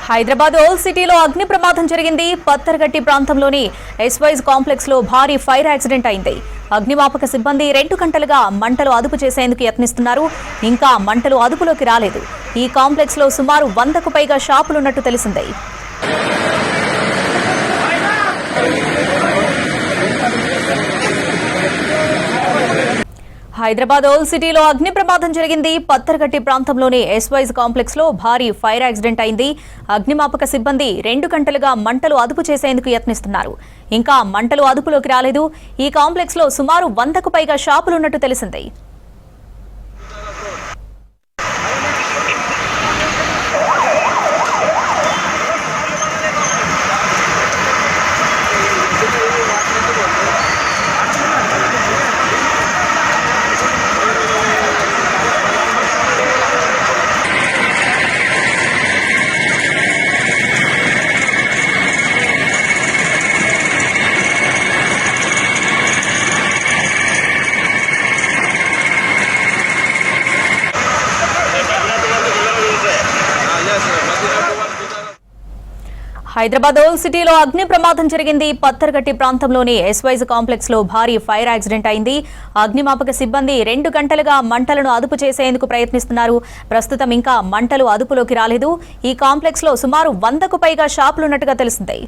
Hyderabad old సిటీలో అగ్ని ప్రమాదం జరిగింది. పత్తర్గట్టి ప్రాంతంలోని ఎస్వైజ్ కాంప్లెక్స్ లో భారీ ఫైర్ యాక్సిడెంట్ అయింది. అగ్నిమాపక సిబ్బంది 2 గంటలుగా మంటలు అదుపు చేసేందుకు యత్నిస్తున్నారు. ఇంకా మంటలు అదుపులోకి రాలేదు. ఈ కాంప్లెక్స్ లో సుమారు 100కు పైగా షాపులున్నట్టు తెలిసింది. హైదరాబాద్ ఓల్డ్ సిటీలో అగ్ని ప్రమాదం జరిగింది. పత్తర్గట్టి ప్రాంతంలోని ఎస్వైజ్ కాంప్లెక్స్ లో భారీ ఫైర్ యాక్సిడెంట్ అయింది. అగ్నిమాపక సిబ్బంది 2 గంటలుగా మంటలు అదుపు చేసేందుకు యత్నిస్తున్నారు. ఇంకా మంటలు అదుపులోకి రాలేదు. ఈ కాంప్లెక్స్ లో సుమారు 100కు పైగా షాపులున్నట్టు తెలిసింది. హైదరాబాద్ ఓల్డ్ సిటీలో అగ్ని ప్రమాదం జరిగింది. పత్తర్గట్టి ప్రాంతంలోని ఎస్వైజ్ కాంప్లెక్స్ లో భారీ ఫైర్ యాక్సిడెంట్ అయింది. అగ్నిమాపక సిబ్బంది 2 గంటలుగా మంటలను అదుపు చేసేందుకు ప్రయత్నిస్తున్నారు. ప్రస్తుతం ఇంకా మంటలు అదుపులోకి రాలేదు. ఈ కాంప్లెక్స్ లో సుమారు 100కు పైగా షాపులున్నట్టుగా తెలిసింది.